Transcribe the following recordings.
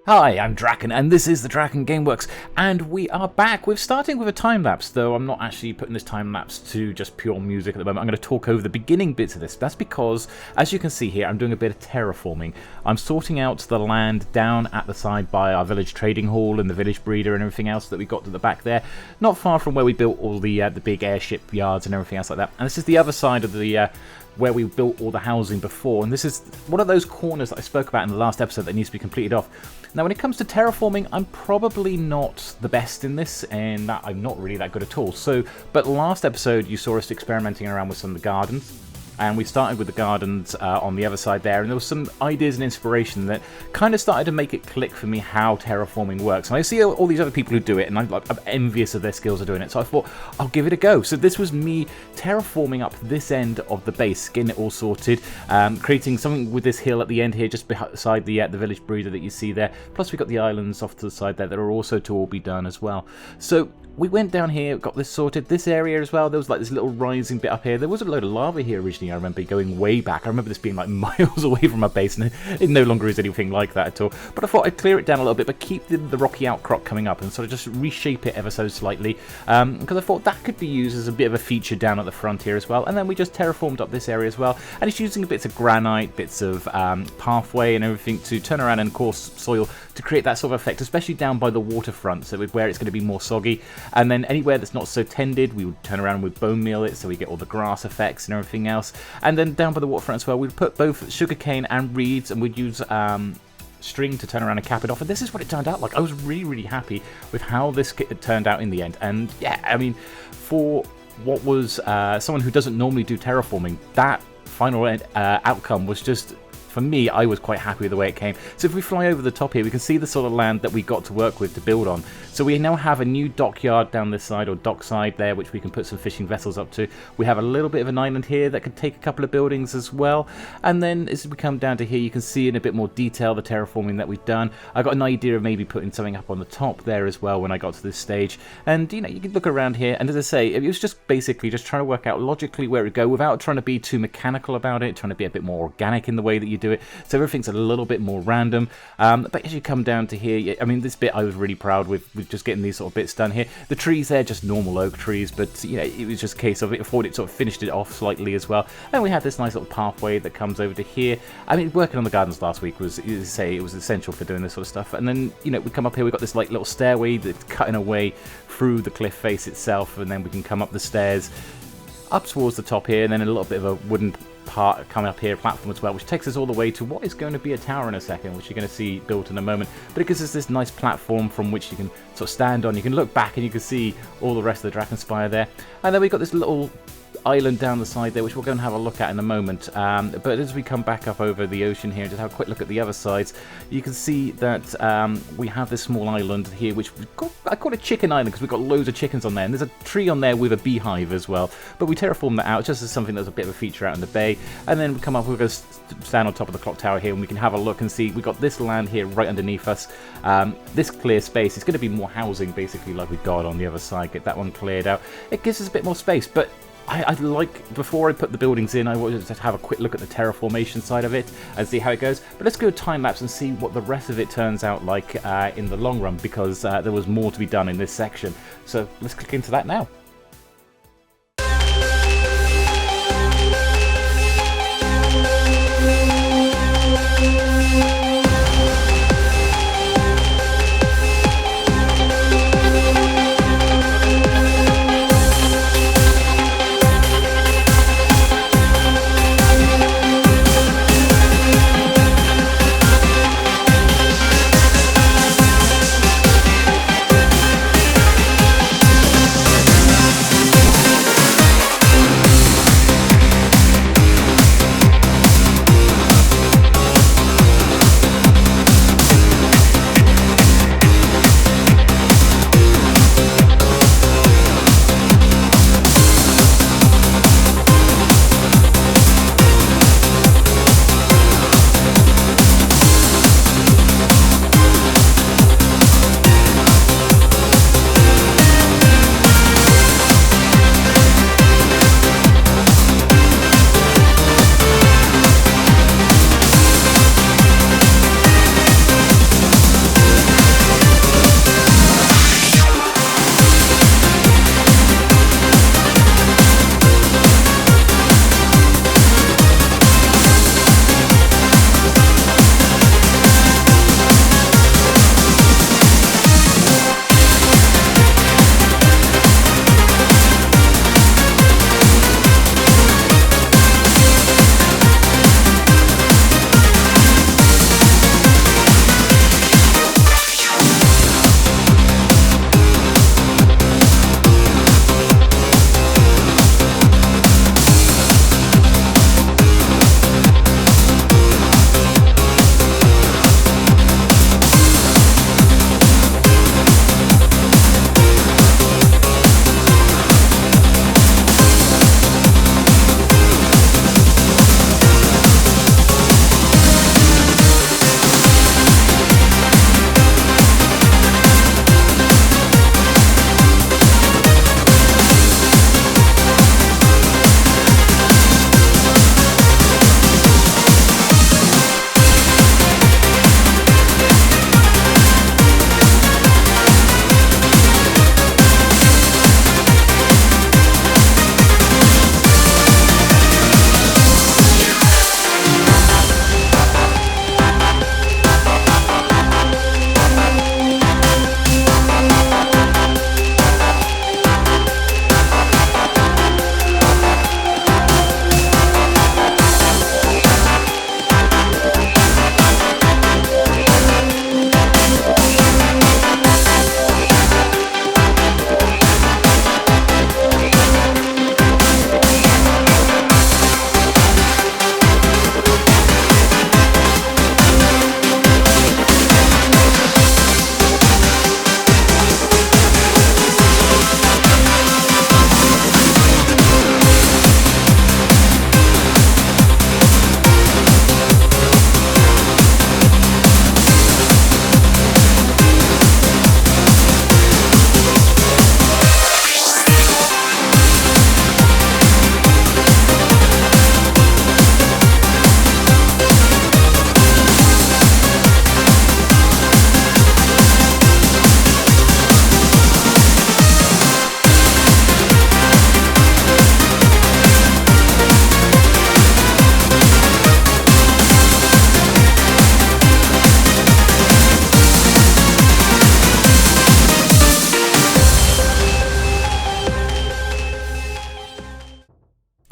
Hi, I'm Draken, and this is the DrakenWerks, and we are back. We're starting with a time-lapse, though I'm not actually putting this time-lapse to just pure music at the moment. I'm going to talk over the beginning bits of this. That's because, as you can see here, I'm doing a bit of terraforming. I'm sorting out the land down at the side by our village trading hall and the village breeder and everything else that we got to the back there, not far from where we built all the big airship yards and everything else like that. And this is the other side of the where we built all the housing before, and this is one of those corners that I spoke about in the last episode that needs to be completed off. Now, when it comes to terraforming, I'm probably not the best in this, and that I'm not really that good at all. But last episode, you saw us experimenting around with some of the gardens, and we started with the gardens on the other side there, and there was some ideas and inspiration that kind of started to make it click for me how terraforming works. And I see all these other people who do it, and I'm envious of their skills of doing it, so I thought, I'll give it a go. So this was me terraforming up this end of the base, getting it all sorted, creating something with this hill at the end here, just beside the village breeder that you see there. Plus we got the islands off to the side there that are also to all be done as well. So we went down here, got this sorted. This area as well, there was like this little rising bit up here. There was a load of lava here originally, I remember, going way back. I remember this being like miles away from our base, and it no longer is anything like that at all. But I thought I'd clear it down a little bit, but keep the rocky outcrop coming up and sort of just reshape it ever so slightly. Because I thought that could be used as a bit of a feature down at the front here as well. And then we just terraformed up this area as well. And it's using bits of granite, bits of pathway and everything to turn around and coarse soil to create that sort of effect, especially down by the waterfront, so where it's going to be more soggy. And then anywhere that's not so tended, we would turn around with bone meal it, so we get all the grass effects and everything else. And then down by the waterfront as well, we'd put both sugarcane and reeds, and we'd use string to turn around and cap it off. And this is what it turned out like. I was really happy with how this turned out in the end. And yeah, I mean, for what was someone who doesn't normally do terraforming, that final outcome was just, for me, I was quite happy with the way it came. So if we fly over the top here, we can see the sort of land that we got to work with to build on. So we now have a new dockyard down this side, or dock side there, which we can put some fishing vessels up to. We have a little bit of an island here that could take a couple of buildings as well. And then as we come down to here, you can see in a bit more detail the terraforming that we've done. I got an idea of maybe putting something up on the top there as well when I got to this stage. And, you know, you can look around here, and as I say, it was just basically just trying to work out logically where it would go without trying to be too mechanical about it, trying to be a bit more organic in the way that you do it. So everything's a little bit more random. But as you come down to here, I mean, this bit I was really proud with just getting these sort of bits done here. The trees there, just normal oak trees, but you know, it was just a case of it. I thought it sort of finished it off slightly as well. And we had this nice little pathway that comes over to here. I mean, working on the gardens last week was, as I say, it was essential for doing this sort of stuff. And then, you know, we come up here, we've got this like little stairway that's cutting away through the cliff face itself, and then we can come up the stairs up towards the top here, and then a little bit of a wooden part coming up here, platform as well, which takes us all the way to what is going to be a tower in a second, which you're going to see built in a moment. But it gives us this nice platform from which you can sort of stand on. You can look back and you can see all the rest of the DrakenSpire there. And then we've got this little island down the side there, which we're going to have a look at in a moment. But as we come back up over the ocean here and just have a quick look at the other sides, you can see that we have this small island here, which I call it Chicken Island because we've got loads of chickens on there, and there's a tree on there with a beehive as well. But we terraform that out just as something that's a bit of a feature out in the bay. And then we come up, we're going to stand on top of the clock tower here, and we can have a look and see we've got this land here right underneath us. This clear space is going to be more housing basically like we got on the other side. Get that one cleared out. It gives us a bit more space, but I like, before I put the buildings in, I wanted to have a quick look at the terraformation side of it and see how it goes. But let's go time-lapse and see what the rest of it turns out like in the long run, because there was more to be done in this section. So let's click into that now.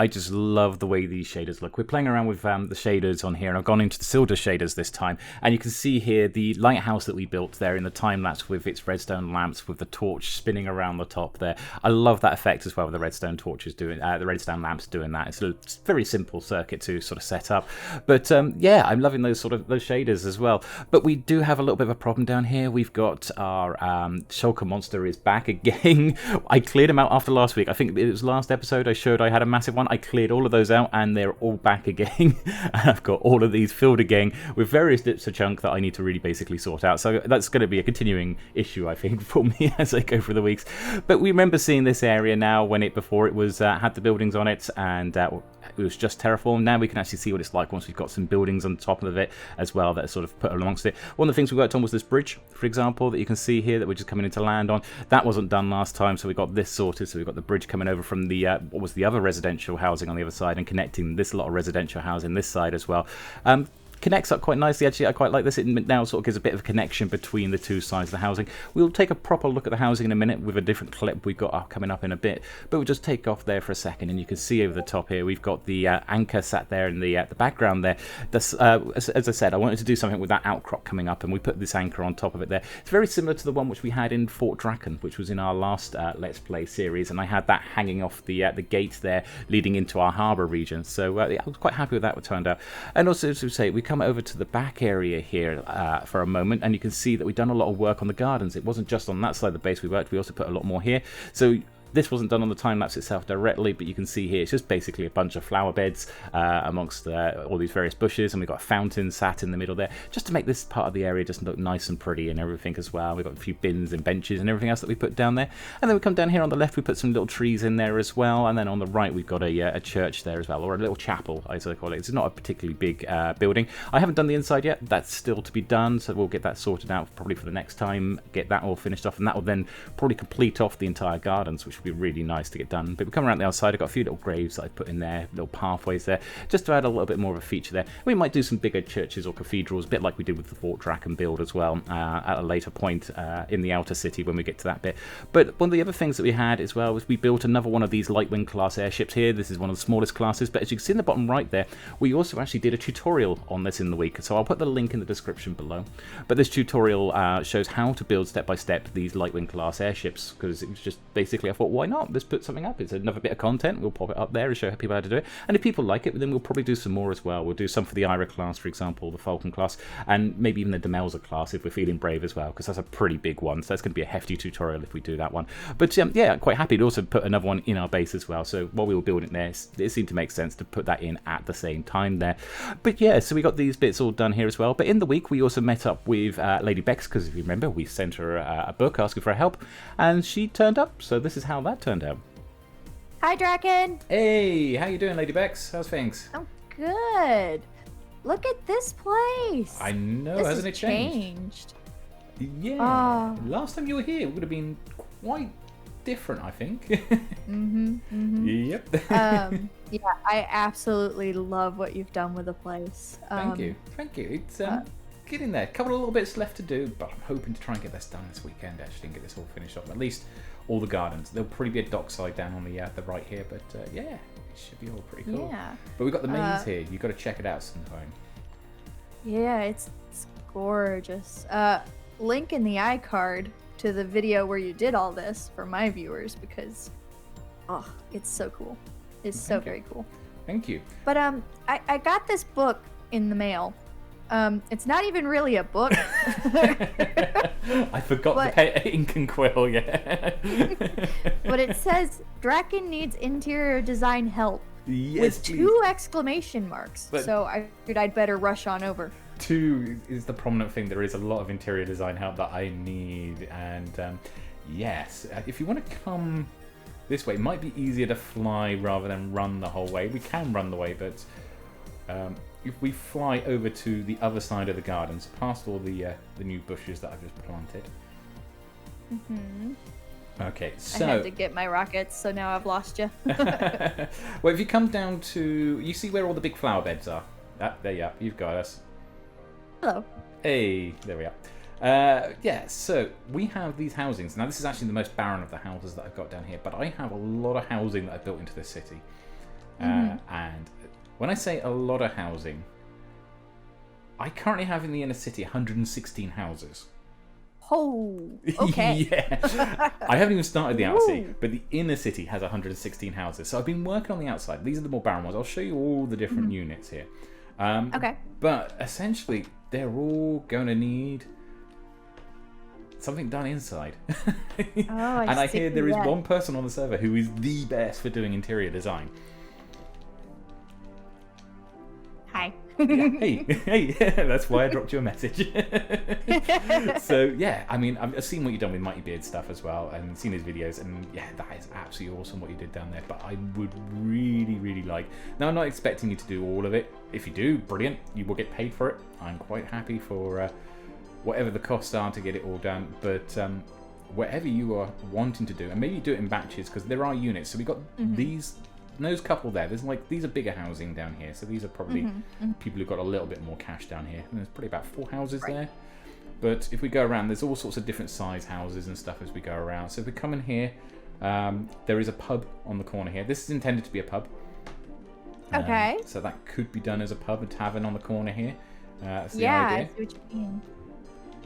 I just love the way these shaders look. We're playing around with the shaders on here, and I've gone into the silver shaders this time. And you can see here the lighthouse that we built there in the time-lapse with its redstone lamps with the torch spinning around the top there. I love that effect as well with the redstone torches doing, the redstone lamps doing that. It's a very simple circuit to sort of set up. But yeah, I'm loving those shaders as well. But we do have a little bit of a problem down here. We've got our shulker monster is back again. I cleared him out after last week. I think it was last episode I showed I had a massive one. I cleared all of those out and they're all back again. And I've got all of these filled again with various dips of chunk that I need to really basically sort out. So that's going to be a continuing issue, I think, for me as I go through the weeks. But we remember seeing this area now when before it was had the buildings on it, and it was just terraformed. Now we can actually see what it's like once we've got some buildings on top of it as well that are sort of put amongst it. One of the things we worked on was this bridge, for example, that you can see here that we're just coming into land on. That wasn't done last time, so we got this sorted. So we've got the bridge coming over from the what was the other residential housing on the other side and connecting this lot of residential housing this side as well. Connects up quite nicely. Actually, I quite like this. It now sort of gives a bit of a connection between the two sides of the housing. We'll take a proper look at the housing in a minute with a different clip we've got coming up in a bit, but we'll just take off there for a second, and you can see over the top here we've got the anchor sat there in the background there. This, as I said, I wanted to do something with that outcrop coming up, and we put this anchor on top of it there. It's very similar to the one which we had in Fort Draken, which was in our last Let's Play series, and I had that hanging off the gate there leading into our harbour region. So yeah, I was quite happy with that what turned out. And also, as we say, we come over to the back area here for a moment, and you can see that we've done a lot of work on the gardens. It wasn't just on that side of the base we worked, we also put a lot more here. So this wasn't done on the time-lapse itself directly, but you can see here it's just basically a bunch of flower beds amongst all these various bushes, and we've got a fountain sat in the middle there, just to make this part of the area just look nice and pretty and everything as well. We've got a few bins and benches and everything else that we put down there. And then we come down here on the left, we put some little trees in there as well, and then on the right we've got a church there as well, or a little chapel, as I call it. It's not a particularly big building. I haven't done the inside yet. That's still to be done, so we'll get that sorted out probably for the next time, get that all finished off, and that will then probably complete off the entire gardens, which will be really nice to get done. But we come around the outside, I've got a few little graves that I've put in there, little pathways there, just to add a little bit more of a feature there. We might do some bigger churches or cathedrals, a bit like we did with the Fort Draken build as well, at a later point in the outer city when we get to that bit. But one of the other things that we had as well was we built another one of these Lightwind class airships here. This is one of the smallest classes, but as you can see in the bottom right there, we also actually did a tutorial on this in the week, so I'll put the link in the description below. But this tutorial shows how to build step by step these Lightwind class airships, because it was just basically, I thought, why not? Let's put something up. It's another bit of content. We'll pop it up there and show people how to do it. And if people like it, then we'll probably do some more as well. We'll do some for the Ira class, for example, the Falcon class, and maybe even the Demelza class if we're feeling brave as well, because that's a pretty big one. So that's going to be a hefty tutorial if we do that one. But yeah, I'm quite happy to also put another one in our base as well. So while we were building there, it seemed to make sense to put that in at the same time there. But yeah, so we got these bits all done here as well. But in the week, we also met up with LadyBex, because if you remember, we sent her a book asking for help, and she turned up. So this is how that turned out. Hi, Draken. Hey, how you doing, LadyBex? How's things? I'm good. Look at this place. I know, this hasn't it changed? Yeah. Last time you were here, it would have been quite different, I think. Yep. Yeah, I absolutely love what you've done with the place. Thank you. It's getting there. A couple of little bits left to do, but I'm hoping to try and get this done this weekend, actually, and get this all finished off. At least all the gardens. There'll probably be a dockside down on the right here, but yeah, it should be all pretty cool. Yeah. But we've got the maze here. You've got to check it out sometime. Yeah, it's gorgeous. Link in the iCard to the video where you did all this for my viewers, because it's so cool. It's so very cool. Thank you. But I got this book in the mail. It's not even really a book. I forgot the ink and quill, yeah. But it says Draken needs interior design help. Yes, with please. 2 exclamation marks. But so I figured I'd better rush on over. 2 is the prominent thing. There is a lot of interior design help that I need, and yes, if you want to come this way, it might be easier to fly rather than run the whole way. We can run the way, but if we fly over to the other side of the gardens, past all the new bushes that I've just planted. Okay, so I had to get my rockets, so now I've lost you. well, if you come down to, you see where all the big flower beds are. There you are. You've got us. Hello. Hey, there we are. Yeah, so we have these housings. Now, this is actually the most barren of the houses that I've got down here, but I have a lot of housing that I built into this city. And when I say a lot of housing, I currently have in the inner city 116 houses. Oh, okay. Yeah. I haven't even started the outer city, but the inner city has 116 houses. So I've been working on the outside. These are the more barren ones. I'll show you all the different units here. Okay. But essentially, they're all going to need something done inside. Oh, And I hear there is yeah. one person on the server who is the best for doing interior design. Hi. Yeah, hey, that's why I dropped you a message. So yeah, I mean, I've seen what you've done with Mighty Beard stuff as well, and seen his videos, and yeah, that is absolutely awesome what you did down there. But I would really, really like. Now, I'm not expecting you to do all of it. If you do, brilliant. You will get paid for it. I'm quite happy for whatever the costs are to get it all done. But whatever you are wanting to do, and maybe do it in batches, because there are units. So we got these. Those couple there, there's like, these are bigger housing down here, so these are probably people who've got a little bit more cash down here, and there's probably about 4 houses there. But if we go around, there's all sorts of different size houses and stuff as we go around. So if we come in here, there is a pub on the corner here. This is intended to be a pub. Okay. So that could be done as a pub, a tavern on the corner here. That's the Yeah, idea. I see what you mean.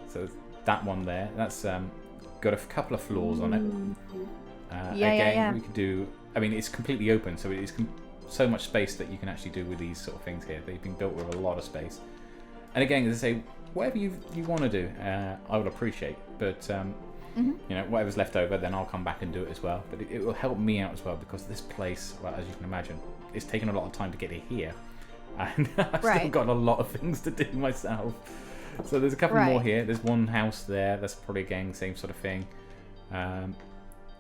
So that one there, that's got a couple of floors on it. Yeah. We could do. I mean, it's completely open, so it is so much space that you can actually do with these sort of things here. They've been built with a lot of space. And again, as I say, whatever you want to do, I would appreciate. But you know, whatever's left over, then I'll come back and do it as well. But it will help me out as well, because this place, well, as you can imagine, it's taken a lot of time to get it here, and I've still got a lot of things to do myself. So there's a couple more here. There's one house there. That's probably again same sort of thing.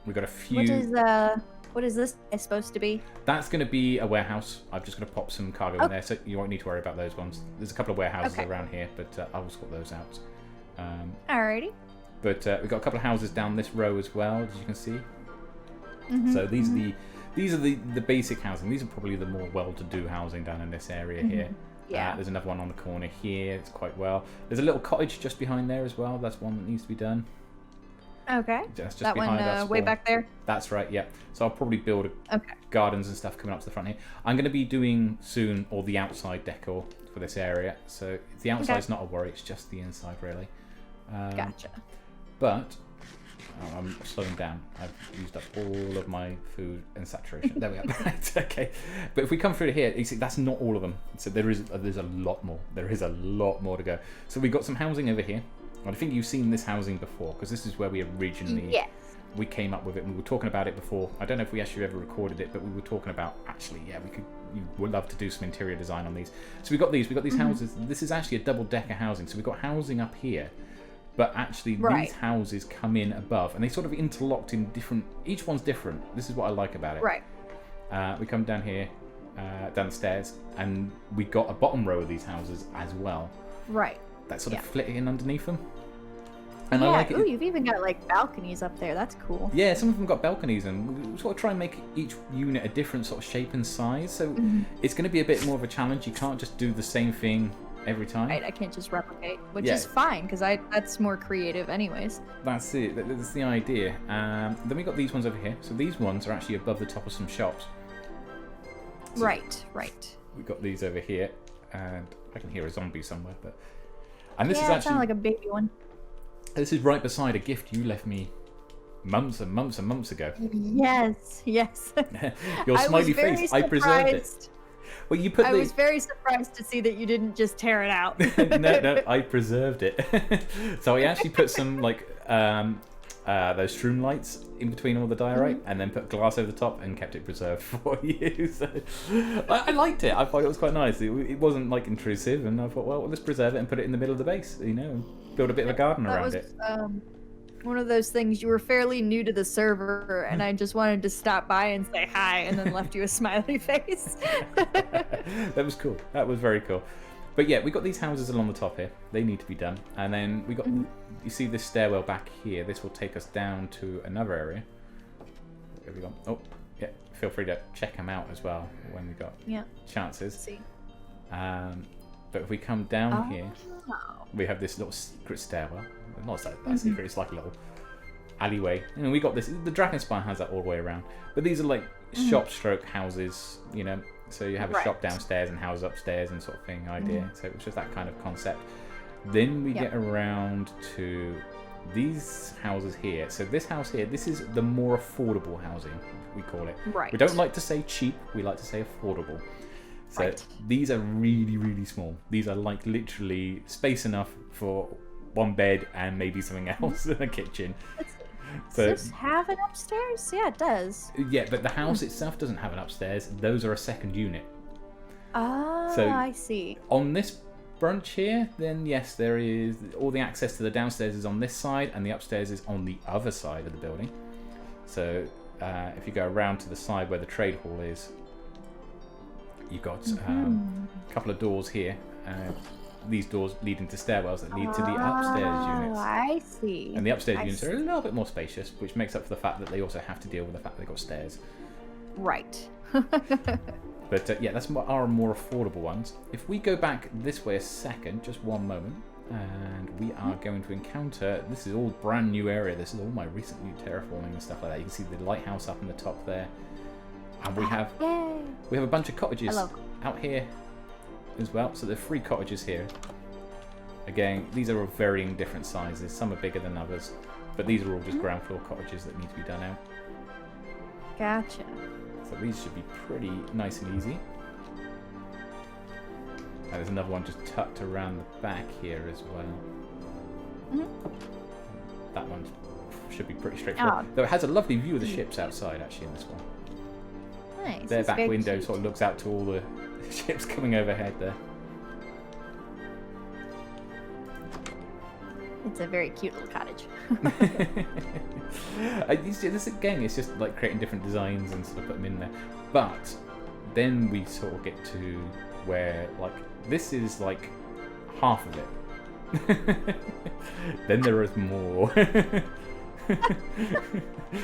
We've got a few. What is this supposed to be? That's going to be a warehouse. I'm just going to pop some cargo in there, so you won't need to worry about those ones. There's a couple of warehouses around here, but I will sort those out. Alrighty. But we've got a couple of houses down this row as well, as you can see. So these are the basic housing. These are probably the more well-to-do housing down in this area here. Yeah. There's another one on the corner here. It's quite well. There's a little cottage just behind there as well. That's one that needs to be done. Okay. Just that behind one us. way back there? That's right, yeah. So I'll probably build gardens and stuff coming up to the front here. I'm going to be doing soon all the outside decor for this area. So the outside's not a worry, it's just the inside, really. Gotcha. But I'm slowing down. I've used up all of my food and saturation. There we go. Right, okay. But if we come through here, you see that's not all of them. So there's a lot more. There is a lot more to go. So we've got some housing over here. I think you've seen this housing before, because this is where we originally we came up with it, and we were talking about it before. I don't know if we actually ever recorded it, but we were talking about you would love to do some interior design on these. So we've got these houses. This is actually a double-decker housing. So we've got housing up here, but actually these houses come in above, and they sort of interlocked in different. Each one's different. This is what I like about it. Right. We come down here, down the stairs, and we got a bottom row of these houses as well. Right. That sort of flit in underneath them. And yeah, I like it. Ooh, you've even got like balconies up there. That's cool. Yeah, some of them got balconies, and we sort of try and make each unit a different sort of shape and size. So it's going to be a bit more of a challenge. You can't just do the same thing every time. Right, I can't just replicate, which is fine, because that's more creative anyways. That's it. That's the idea. Then we got these ones over here. So these ones are actually above the top of some shops. So right. We've got these over here, and I can hear a zombie somewhere. And this is it actually sounded like a baby one. This is right beside a gift you left me months and months and months ago. Yes. Your smiley face. I preserved it. Well, I was very surprised to see that you didn't just tear it out. No, I preserved it. So I actually put some those shroom lights in between all the diorite, and then put glass over the top and kept it preserved for you. So I liked it. I thought it was quite nice. It wasn't like intrusive, and I thought, well, let's preserve it and put it in the middle of the base. And build a bit of a garden around it. One of those things, you were fairly new to the server, and I just wanted to stop by and say hi, and then left you a smiley face. That was cool. That was very cool. But yeah, we got these houses along the top here. They need to be done. And then we got, you see this stairwell back here. This will take us down to another area. Where we go? Oh, yeah. Feel free to check them out as well when we got chances. See. But if we come down here, we have this little secret stairwell. Not that secret. It's like a little alleyway. And we got this. The DrakenSpire has that all the way around. But these are like shop stroke houses, you know. So you have a shop downstairs and houses upstairs and sort of thing idea. So it's just that kind of concept. Then we get around to these houses here. So this house here, this is the more affordable housing, we call it. Right. We don't like to say cheap, we like to say affordable. So these are really, really small. These are like literally space enough for one bed and maybe something else in the kitchen. Does this have an upstairs? Yeah, it does. Yeah, but the house itself doesn't have an upstairs. Those are a second unit. Ah, so I see. On this branch here, then yes, there is all the access to the downstairs is on this side, and the upstairs is on the other side of the building. So if you go around to the side where the trade hall is, you've got a couple of doors here. These doors leading to stairwells that lead to the upstairs units. I see. And the upstairs units are a little bit more spacious, which makes up for the fact that they also have to deal with the fact that they've got stairs. Right. But yeah, that's our more affordable ones. If we go back this way a second, just one moment, and we are going to encounter, this is all brand new area. This is all my recent new terraforming and stuff like that. You can see the lighthouse up in the top there. And we have a bunch of cottages out here as well. So there are 3 cottages here. Again, these are of varying different sizes. Some are bigger than others, but these are all just ground floor cottages that need to be done out. Gotcha. So these should be pretty nice and easy. And there's another one just tucked around the back here as well. That one should be pretty straightforward. Though it has a lovely view of the ships outside actually in this one. Nice. Their back window sort of looks out to all the ships coming overhead there. It's a very cute little cottage. This again, it's just like creating different designs and sort of put them in there. But then we sort of get to where like this is like half of it. Then there is more.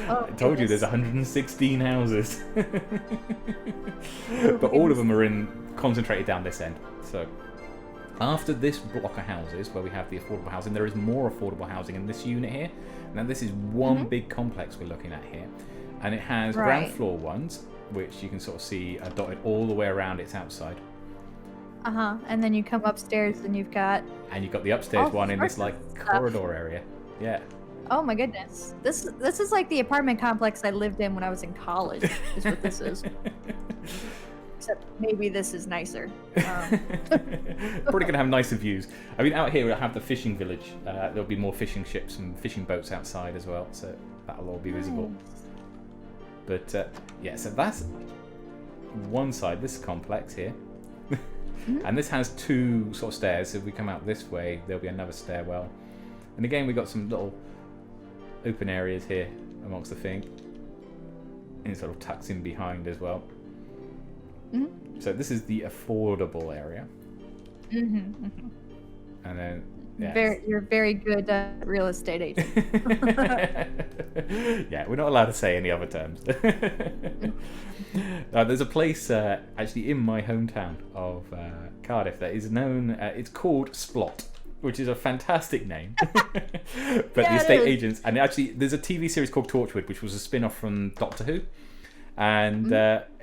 I told you there's 116 houses. But all of them are concentrated down this end. So after this block of houses where we have the affordable housing, there is more affordable housing in this unit here. Now this is one big complex we're looking at here, and it has ground floor ones, which you can sort of see are dotted all the way around its outside. And then you come upstairs and you've got the upstairs one in this like corridor area. Yeah. Oh my goodness. This is like the apartment complex I lived in when I was in college, is what this is. Except maybe this is nicer. Probably gonna have nicer views. I mean, out here we'll have the fishing village. There'll be more fishing ships and fishing boats outside as well, so that'll all be visible. But yeah, so that's one side, this complex here. And this has 2 sort of stairs, so if we come out this way there'll be another stairwell. And again we've got some little open areas here amongst the thing, and it sort of tucks in behind as well. So this is the affordable area. And then you're very good real estate agent. Yeah, we're not allowed to say any other terms. There's a place actually in my hometown of Cardiff that is known, it's called Splot, which is a fantastic name. But the estate agents, and actually there's a TV series called Torchwood, which was a spin-off from Doctor Who. And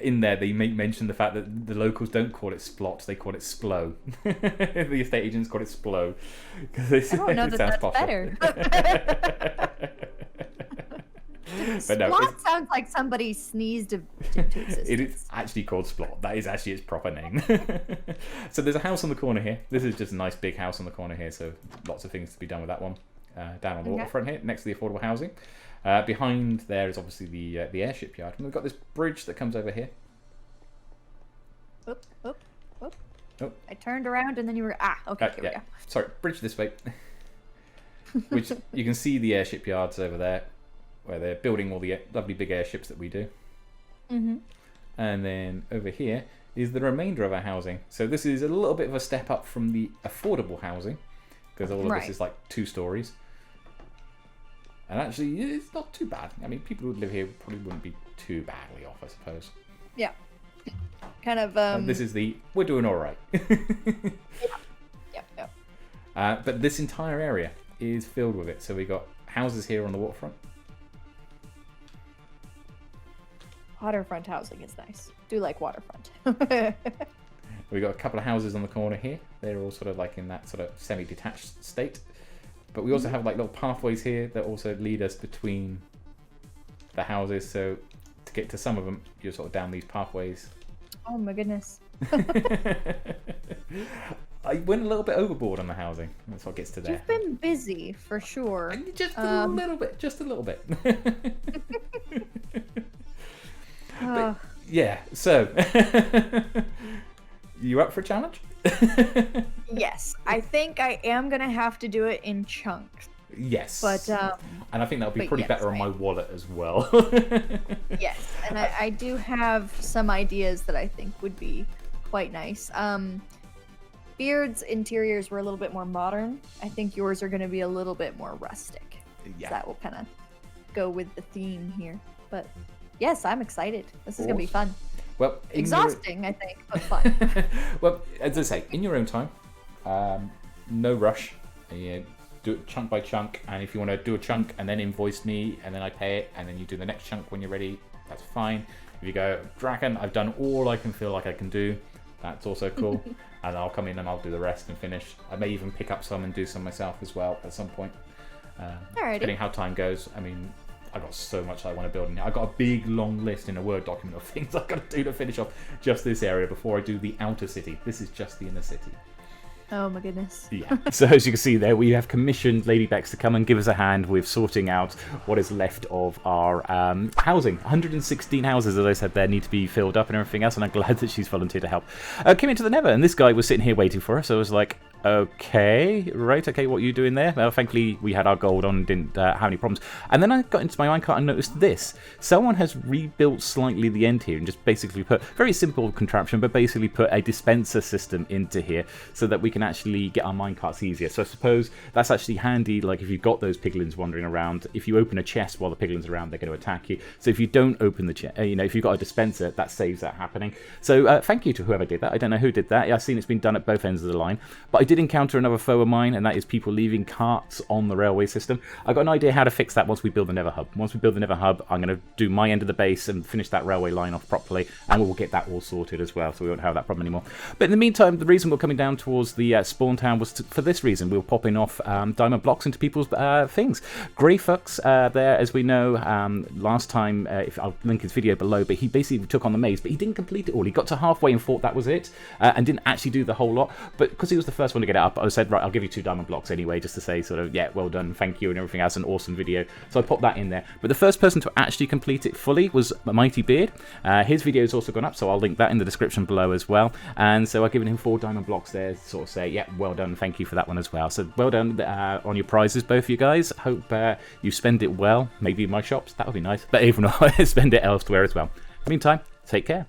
in there they mention the fact that the locals don't call it Splot, they call it Splo. The estate agents call it Splo. I don't know that's better. But no, Splot sounds like somebody sneezed into existence. It is actually called Splot. That is actually its proper name. So there's a house on the corner here. This is just a nice big house on the corner here, so lots of things to be done with that one. Down on the waterfront here, next to the affordable housing. Behind there is obviously the airship yard. And we've got this bridge that comes over here. Oh. I turned around and then you were... okay, here we go. Sorry, bridge this way. Which you can see the airship yards over there, where they're building all the lovely big airships that we do. And then over here is the remainder of our housing. So this is a little bit of a step up from the affordable housing, because all of this is like 2 stories. And actually, it's not too bad. I mean, people who would live here probably wouldn't be too badly off, I suppose. Yeah. Kind of... And this is we're doing all right. Yep. But this entire area is filled with it. So we got houses here on the waterfront. Waterfront housing is nice. Do like waterfront. We've got a couple of houses on the corner here. They're all sort of like in that sort of semi-detached state. But we also have like little pathways here that also lead us between the houses. So to get to some of them, you're sort of down these pathways. Oh my goodness. I went a little bit overboard on the housing. That's what gets to there. You've been busy for sure. Just a little bit. Just a little bit. But, yeah. So, you up for a challenge? Yes, I think I am gonna have to do it in chunks. Yes. But and I think that'll be pretty better on my wallet as well. Yes, and I do have some ideas that I think would be quite nice. Beard's interiors were a little bit more modern. I think yours are going to be a little bit more rustic. Yeah. So that will kind of go with the theme here. But yes, I'm excited. This is going to be fun. Well, exhausting, I think, but fun. Well, as I say, in your own time, no rush. Do it chunk by chunk, and if you want to do a chunk and then invoice me, and then I pay it, and then you do the next chunk when you're ready, that's fine. If you go, Draken, I've done all I can feel like I can do, that's also cool. And I'll come in and I'll do the rest and finish. I may even pick up some and do some myself as well at some point. Depending how time goes. I mean, I've got so much I want to build in here. I've got a big long list in a Word document of things I've got to do to finish off just this area before I do the outer city. This is just the inner city. Oh my goodness. Yeah. So as you can see there, we have commissioned LadyBex to come and give us a hand with sorting out what is left of our housing. 116 houses, as I said, there need to be filled up and everything else, and I'm glad that she's volunteered to help. Came into the Nether, and this guy was sitting here waiting for us, so I was like, okay, right, okay, what are you doing there? Well, thankfully, we had our gold on and didn't have any problems. And then I got into my minecart and noticed this. Someone has rebuilt slightly the end here and just basically put, very simple contraption, but basically put a dispenser system into here so that we can actually get our minecarts easier. So I suppose that's actually handy, like if you've got those piglins wandering around, if you open a chest while the piglins are around, they're going to attack you. So if you don't open the chest, if you've got a dispenser, that saves that happening. So thank you to whoever did that. I don't know who did that. I've seen it's been done at both ends of the line, but I did encounter another foe of mine, and that is people leaving carts on the railway system. I've got an idea how to fix that once we build the Nether hub. Once we build the Nether hub, I'm going to do my end of the base and finish that railway line off properly, and we'll get that all sorted as well, so we won't have that problem anymore. But in the meantime, the reason we're coming down towards the spawn town was for this reason. We were popping off diamond blocks into people's things. Greyfuck's there, as we know, last time, if I'll link his video below, but he basically took on the maze, but he didn't complete it all. He got to halfway and thought that was it, and didn't actually do the whole lot. But because he was the first one to get it up, I said, right, I'll give you 2 diamond blocks anyway, just to say sort of, yeah, well done, thank you, and everything else, an awesome video. So I popped that in there. But the first person to actually complete it fully was Mighty Beard. His video has also gone up, so I'll link that in the description below as well. And so I've given him 4 diamond blocks there to sort of say, yeah, well done, thank you for that one as well. So well done on your prizes, both of you guys. Hope you spend it well, maybe in my shops, that would be nice. But if not, spend it elsewhere as well. Meantime, take care.